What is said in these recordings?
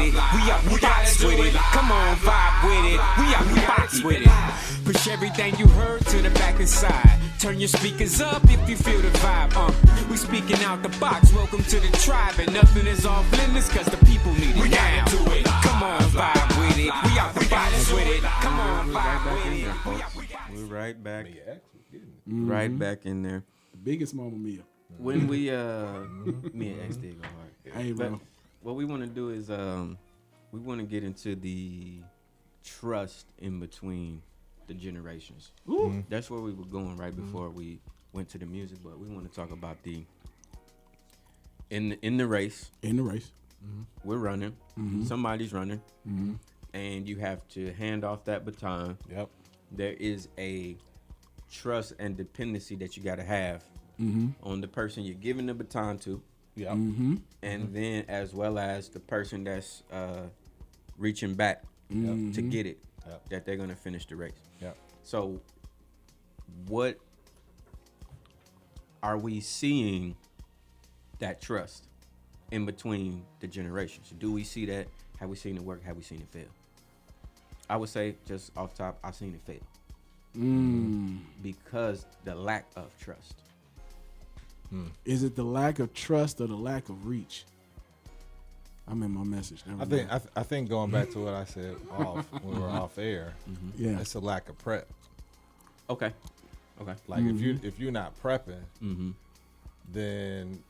it. We out the box with it. Come on, vibe with it. We out the box with it. Push everything you heard to the back and side. Turn your speakers up if you feel the vibe. We speaking out the box. Welcome to the tribe, and nothing is off limits cause the people need it now. Come on, vibe with it. We out the box with it. Come on, vibe with it. We're right back. Mm-hmm. Back in there. The biggest Mama Mia. When we me and X did go hard. Hey, bro. But what we want to do is we want to get into the trust in between the generations. That's where we were going right before we went to the music, but we want to talk about the in the race. In the race. We're running. Somebody's running. And you have to hand off that baton. Yep. There is a trust and dependency that you got to have on the person you're giving the baton to. Yep. And then as well as the person that's reaching back to get it, that they're going to finish the race. Yep. So what are we seeing that trust in between the generations? Do we see that? Have we seen it work? Have we seen it fail? I would say just off top, I've seen it fail. Because the lack of trust. Is it the lack of trust or the lack of reach? I'm in my message. I think going back to what I said off when we were off air, it's a lack of prep. Okay. Like if you're not prepping, then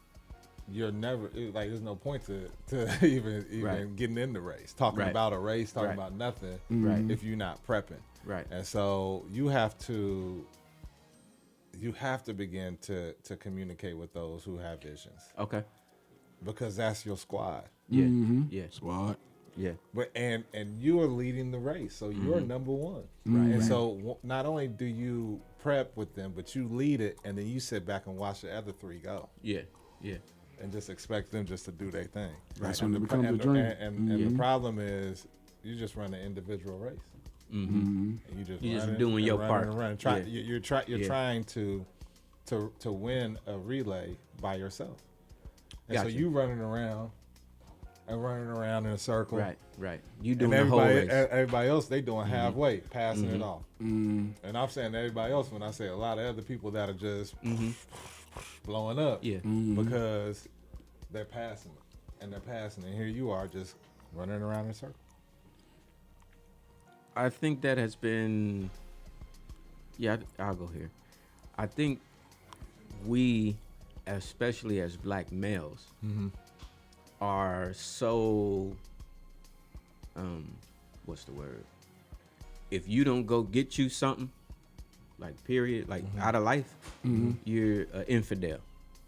you're never like there's no point to even getting in the race, talking about a race, talking about nothing. If you're not prepping. Right. And so you have to begin to communicate with those who have visions. Okay. Because that's your squad. Yeah. Yeah. Squad. Yeah. But and you are leading the race, so you're number one. Right. And so not only do you prep with them, but you lead it, and then you sit back and watch the other three go. Yeah. Yeah. And just expect them just to do their thing. That's when it becomes a dream. And the problem is you just run an individual race. And you just doing your part. You're trying to win a relay by yourself. And so you running around in a circle. Right. You doing the whole race. Everybody else, they doing halfway, passing it off. And I'm saying everybody else when I say a lot of other people that are just blowing up. Yeah. Because they're passing it. And they're passing it. And here you are just running around in a circle. I think that has been, I'll go here. I think we, especially as black males, are so, what's the word? If you don't go get you something, like period, like out of life, you're an infidel.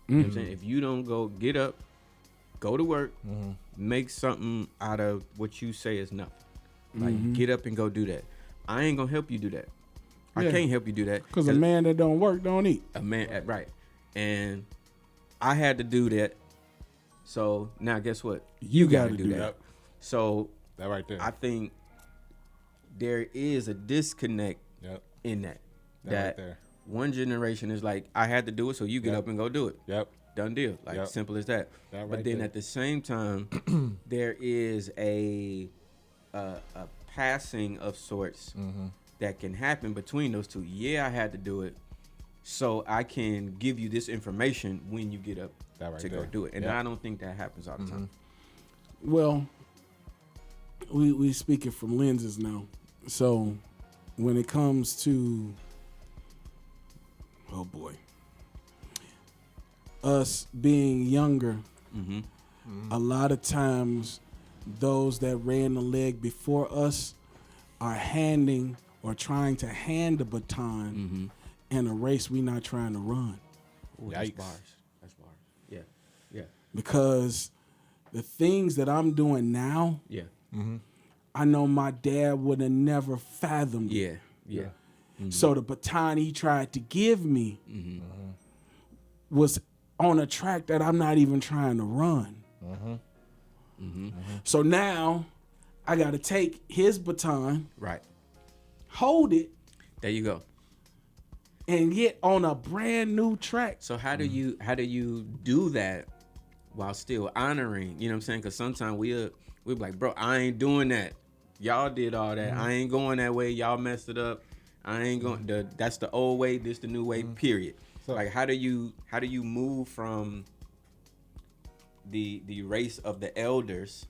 You know what I'm saying? If you don't go get up, go to work, make something out of what you say is nothing. Like, get up and go do that. I ain't gonna help you do that. I can't help you do that. Because a man that don't work don't eat. A man, right. And I had to do that. So now guess what? You got to do that. Yep. So that right there. I think there is a disconnect in that. That right there. One generation is like, I had to do it, so you get up and go do it. Yep. Done deal. Like, simple as that. That but right then there. at the same time, there is a passing of sorts that can happen between those two. Yeah, I had to do it, so I can give you this information when you get up to go do it. And I don't think that happens all the time. Well, we speaking from lenses now. So when it comes to, oh boy, us being younger, a lot of times those that ran the leg before us are handing or trying to hand the baton in a race we're not trying to run. Ooh, that's bars. That's bars. Yeah. Yeah. Because the things that I'm doing now, I know my dad would have never fathomed it. Yeah. So the baton he tried to give me was on a track that I'm not even trying to run. So now I got to take his baton, hold it. There you go. And get on a brand new track. So how do you do that while still honoring? You know what I'm saying? Because sometimes We be like, bro, I ain't doing that. Y'all did all that. I ain't going that way. Y'all messed it up. I ain't going. That's the old way. This the new way. Period. So, like, how do you move from the race of the elders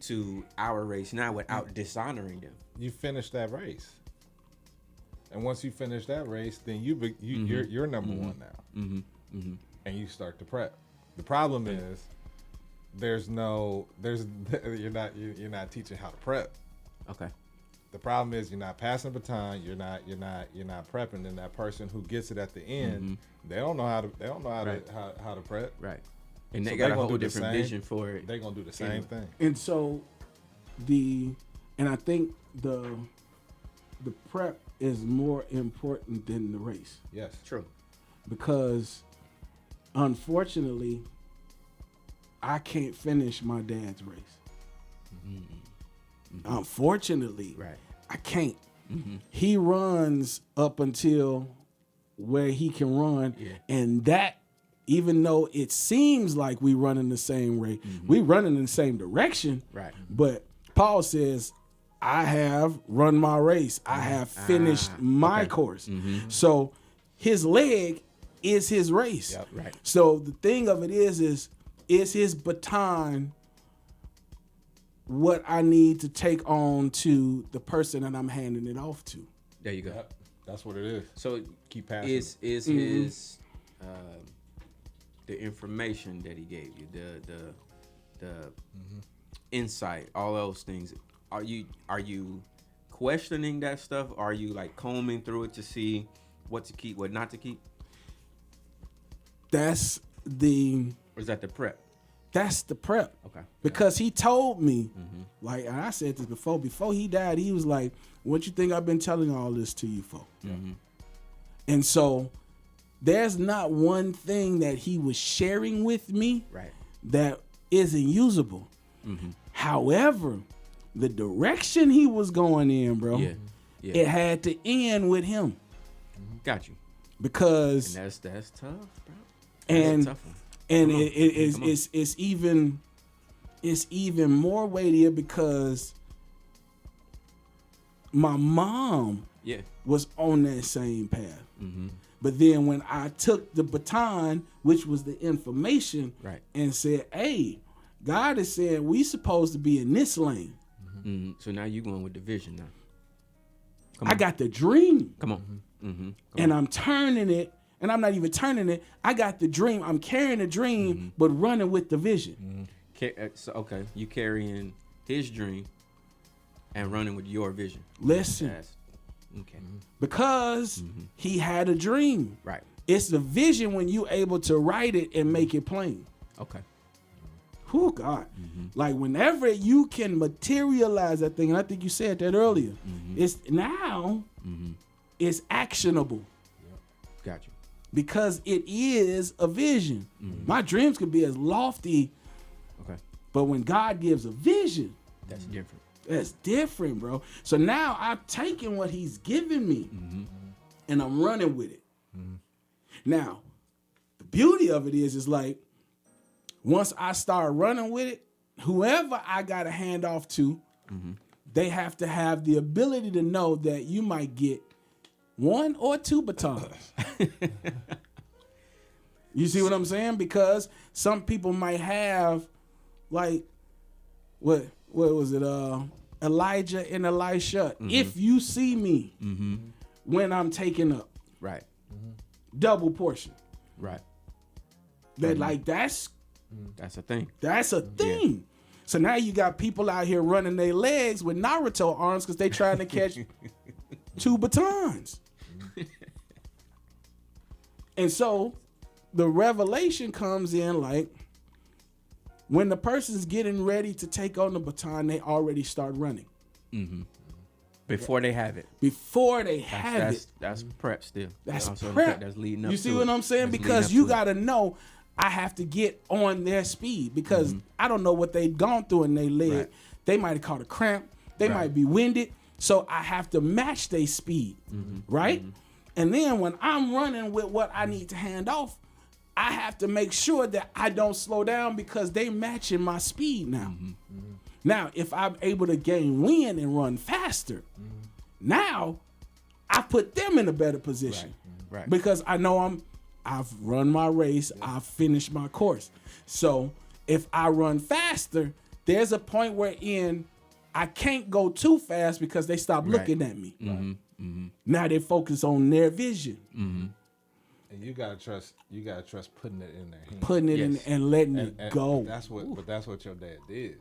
to our race now without dishonoring them? You finish that race, and once you finish that race, then you're number one now, and you start to prep. The problem is you're not teaching how to prep. Okay. The problem is you're not passing the baton. You're not prepping. And that person who gets it at the end, they don't know how to prep. Right. And So they got a gonna whole do the different same- vision for it. They're gonna do the same thing. And so and I think the prep is more important than the race, Yes. True. because unfortunately I can't finish my dad's race. Unfortunately, Right. I can't. He runs up until where he can run, and that, even though it seems like we run in the same way, we run in the same direction. Right. But Paul says, I have run my race. I have finished my course. So his leg is his race. Yep. Right. So the thing of it is his baton what I need to take on to the person that I'm handing it off to? There you go. Yep. That's what it is. So Keep passing. is his the information that he gave you, the insight, all those things, are you questioning that stuff? Are you like combing through it to see what to keep, what not to keep? That's Or is that the prep? That's the prep. Okay. Because he told me, like, and I said this before he died, he was like, what you think I've been telling all this to you for? And so there's not one thing that he was sharing with me Right. that isn't usable. However, the direction he was going in, bro, Yeah. it had to end with him. Got you. Because And that's tough, bro. And- That's a tough one. and Come on. it's even more weightier because my mom Yeah. was on that same path. But then when I took the baton, which was the information, Right. and said, hey, God is saying we supposed to be in this lane. So now you going with the vision now. I got the dream, Come on. and I'm turning it, and I'm not even turning it. I got the dream. I'm carrying the dream, but running with the vision. So, okay, you carrying his dream and running with your vision. Listen, That's, okay. because he had a dream. Right. It's the vision when you able to write it and make it plain. Okay. Who God, like whenever you can materialize that thing, and I think you said that earlier. It's now, it's actionable Got you. because it is a vision. My dreams could be as lofty, Okay. but when God gives a vision, That's different. that's different, bro. So now I'm taking what He's given me, and I'm running with it. Now, the beauty of it is like, once I start running with it, whoever I got to hand off to, they have to have the ability to know that you might get 1 or 2 batons. You see what I'm saying? Because some people might have, like, what was it? Elijah and Elisha. If you see me when I'm taking up, Right. double portion. Right. That like that's a thing. a thing. So now you got people out here running their legs with Naruto arms because they trying to catch 2 batons. And so the revelation comes in like when the person's getting ready to take on the baton, they already start running. Before they have it. Before they have it. That's prep still. That's Also prep. That's leading up You see to what it. I'm saying? That's Because leading you up to got to know I have to get on their speed because I don't know what they've gone through in their leg. Right. They might have caught a cramp. They Right. might be winded. So I have to match their speed, right? And then when I'm running with what I need to hand off, I have to make sure that I don't slow down because they matching my speed now. Now, if I'm able to gain wind and run faster, now I put them in a better position. Right. Because I know I've run my race, I've finished my course. So if I run faster, there's a point wherein I can't go too fast because they stop looking at me. Now they focus on their vision. And you gotta trust putting it in their hands. Putting it in and letting it go. That's what your dad did.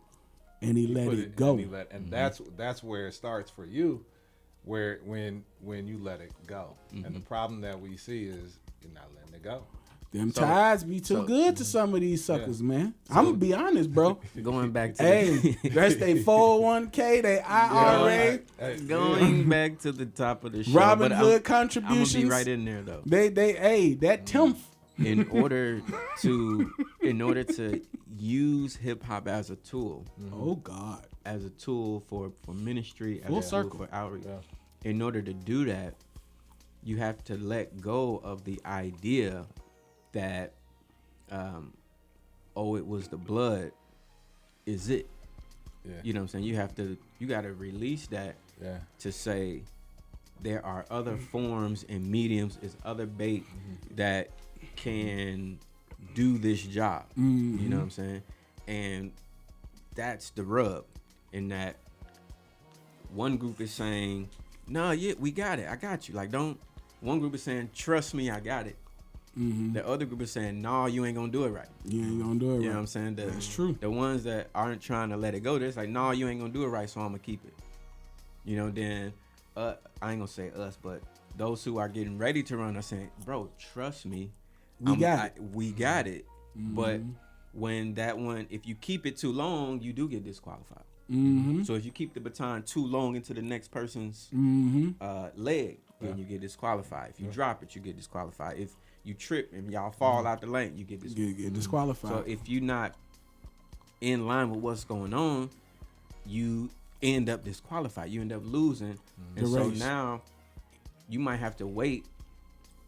And he let it go. And that's where it starts for you, where when you let it go. And the problem that we see is you're not letting it go. Them ties be too good to some of these suckers, man. I'm gonna be honest, bro. Going back to That's they 401k, they IRA. going back to the top of the show. Robin Hood I'm contributions. gonna be right in there though. That tenth. In order to use hip hop as a tool, Oh God. as a tool for ministry, as Full a tool circle. for outreach. In order to do that, you have to let go of the idea that, it was the blood, is it? Yeah. You know what I'm saying? You got to release that to say there are other forms and mediums, is other bait that can do this job. You know what I'm saying? And that's the rub, in that one group is saying, no, yeah, we got it. I got you. Like, one group is saying, trust me, I got it. The other group is saying, no, you ain't gonna do it right. You ain't gonna do it right. You know what I'm saying? That's true. The ones that aren't trying to let it go, they're like, no, you ain't gonna do it right, so I'm gonna keep it. You know, then I ain't gonna say us, but those who are getting ready to run are saying, bro, trust me. We got it. But when that one, if you keep it too long, you do get disqualified. So if you keep the baton too long into the next person's leg, then you get disqualified. If you drop it, you get disqualified. If you trip and y'all fall out the lane, you get disqualified. Get disqualified. So if you're not in line with what's going on, you end up disqualified. You end up losing. And so now you might have to wait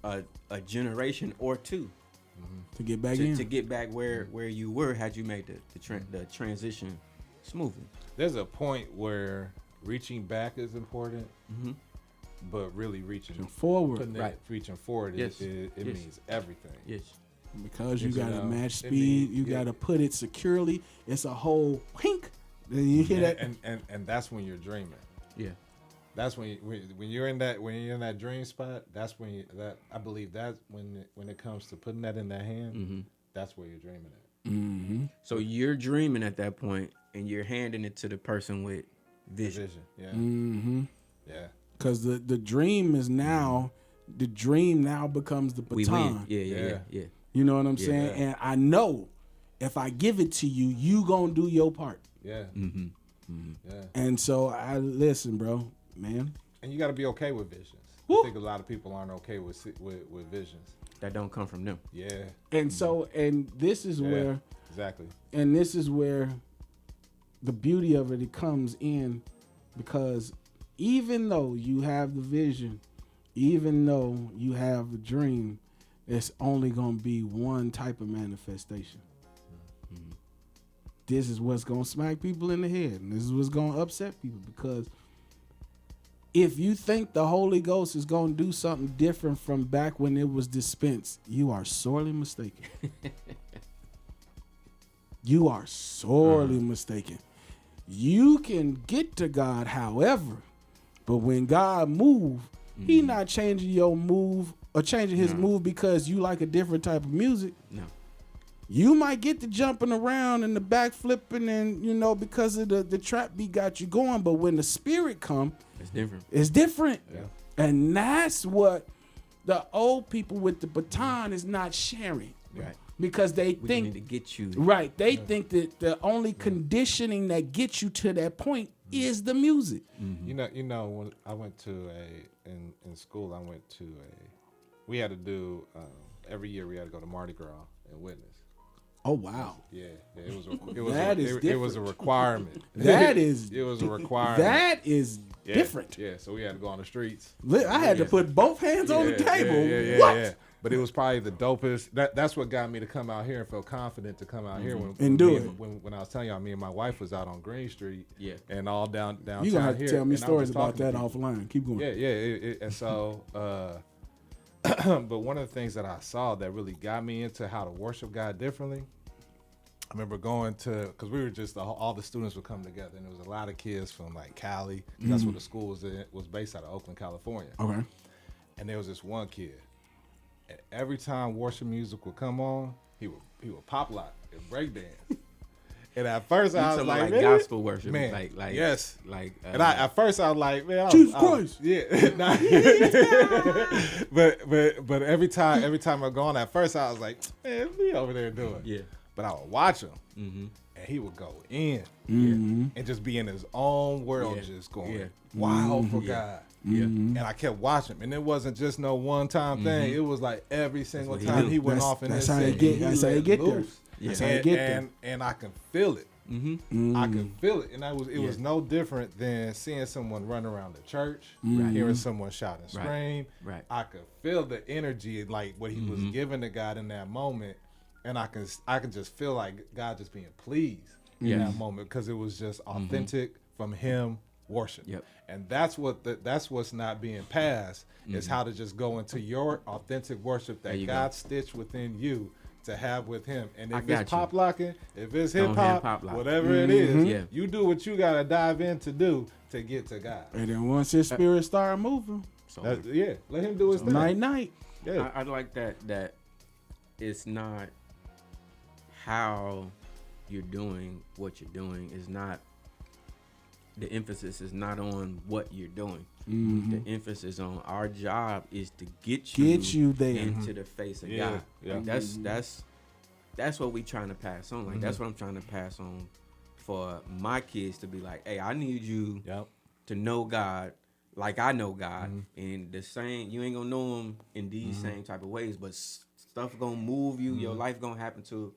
a generation or two to get back in. To get back where you were had you made the transition smoothly. There's a point where reaching back is important, but really reaching forward. Reaching forward, it means everything. Yes. Because you got to match speed, you got to put it securely. It's a whole wink. You hear that? And that's when you're dreaming. Yeah. That's when you're in that dream spot. That's when I believe that's when it comes to putting that in their hand. That's where you're dreaming at. So you're dreaming at that point, and you're handing it to the person with vision. Yeah. Yeah. Because the dream is now, the dream now becomes the baton. We win. Yeah. You know what I'm saying? And I know if I give it to you, you gonna do your part. Yeah. Yeah. And so I listen, bro, man. And you got to be okay with visions. Woo. I think a lot of people aren't okay with visions. That don't come from them. Yeah. And so, and this is where exactly. And this is where the beauty of it comes in, because even though you have the vision, even though you have the dream, it's only going to be one type of manifestation. This is what's going to smack people in the head. And this is what's going to upset people, because if you think the Holy Ghost is going to do something different from back when it was dispensed, you are sorely mistaken. You are sorely mistaken. You can get to God however, but when God move, he not changing your move or changing his move because you like a different type of music. No. You might get the jumping around and the back flipping and, because of the trap beat got you going. But when the spirit come, it's different. It's different. Yeah. And that's what the old people with the baton is not sharing. Right. Because they We think need to get you. Right. They think that the only conditioning that gets you to that point is the music. You know, when I went to in school, we had to do, every year we had to go to Mardi Gras and witness. Oh wow. Yeah, it was. It was a requirement. That is. It was a requirement. That is different. Yeah, so we had to go on the streets. I had to put both hands on the table. What? Yeah. But it was probably the dopest. That's what got me to come out here and feel confident to come out here when I was telling y'all, me and my wife was out on Green Street. Yeah. And all downtown. You gonna have to tell me stories about that people. offline. Keep going. Yeah. And so, but one of the things that I saw that really got me into how to worship God differently. I remember going to, because we were just, all the students would come together, and there was a lot of kids from like Cali. That's where the school was based out of Oakland, California. Okay. And there was this one kid. And every time worship music would come on, he would pop lock and break dance. And at first I was like, man, gospel worship, man, like yes, like. And at first I was like, man, Jesus Christ, yeah. but every time I go on, at first I was like, man, what he over there doing? Yeah. But I would watch him, and he would go in, and just be in his own world, just going wild for God. Yeah. And I kept watching him, and it wasn't just no one time thing. It was like every single time he went off in this thing. That's how you get there. Yeah. And I can feel it. I can feel it, and it was no different than seeing someone run around the church, hearing someone shout and scream. Right. I could feel the energy, like what he was giving to God in that moment, and I can just feel like God just being pleased in that moment because it was just authentic from him worship. Yep. And that's what's not being passed is how to just go into your authentic worship that God stitched within you to have with him. And if it's pop locking, if it's hip hop, whatever it is, you do what you gotta dive in to do to get to God. And then once his spirit start moving, let him do his thing. Night. Yeah. I like that it's not how you're doing what you're doing. Is not the emphasis is not on what you're doing. The emphasis on our job is to get you there into the face of God. Yeah. Like that's what we trying to pass on. Like that's what I'm trying to pass on for my kids to be like, hey, I need you to know God like I know God, and the same. You ain't gonna know Him in these same type of ways, but stuff gonna move you. Your life gonna happen to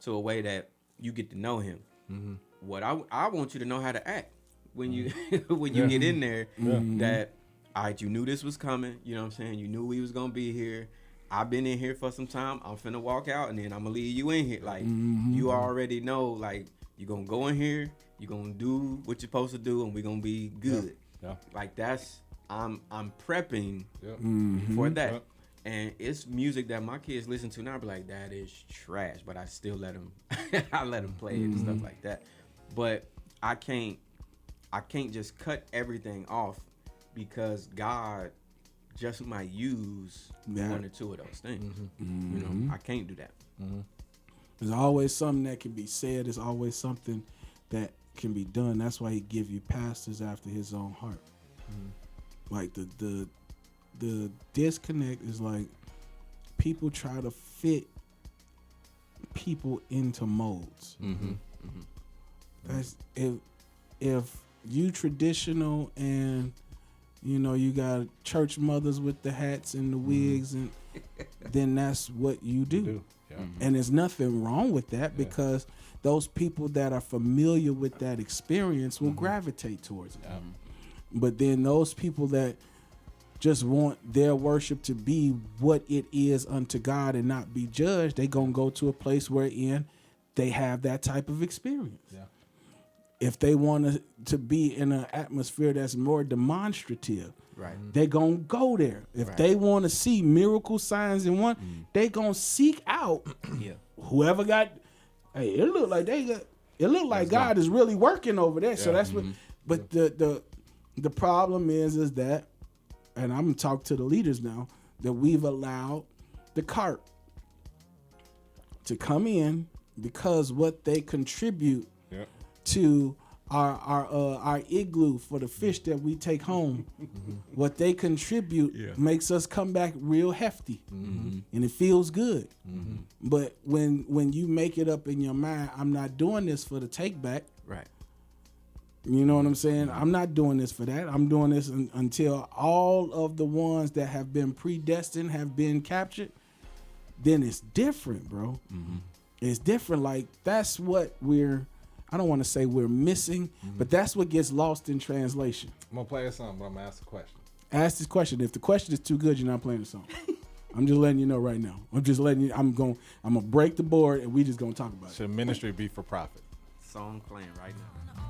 a way that you get to know Him. What I want you to know how to act. When you get in there, that all right, you knew this was coming. You know what I'm saying? You knew we was gonna be here. I've been in here for some time. I'm finna walk out, and then I'm gonna leave you in here. Like you already know, like you gonna go in here, you gonna do what you're supposed to do, and we gonna be good. Yeah. Like that's I'm prepping for that. And it's music that my kids listen to now. I be like, that is trash, but I still let them. I let them play it and stuff like that. But I can't just cut everything off because God just might use one or two of those things. You know, I can't do that. There's always something that can be said. There's always something that can be done. That's why He give you pastors after His own heart. Like the disconnect is like people try to fit people into molds. That's if you traditional and you got church mothers with the hats and the wigs and then that's what you do. And there's nothing wrong with that because those people that are familiar with that experience will gravitate towards it. But then those people that just want their worship to be what it is unto God and not be judged, they gonna go to a place wherein they have that type of experience. If they want to be in an atmosphere that's more demonstrative, they gonna go there. If they want to see miracle signs and wonders, they gonna seek out whoever got. Hey, it look like God is really working over there. So that's what. But the problem is that, and I'm gonna talk to the leaders now, that we've allowed the cart to come in because what they contribute to our igloo for the fish that we take home, what they contribute makes us come back real hefty, and it feels good. But when you make it up in your mind, I'm not doing this for the take back. You know what I'm saying? I'm not doing this for that. I'm doing this until all of the ones that have been predestined have been captured. Then it's different, bro. It's different. Like that's what I don't want to say we're missing, but that's what gets lost in translation. I'm gonna play a song, but I'm gonna ask a question. Ask this question. If the question is too good, you're not playing the song. I'm just letting you know right now. I'm just letting you. I'm gonna break the board, and we just gonna talk about it. Should ministry be for profit? Song playing right now.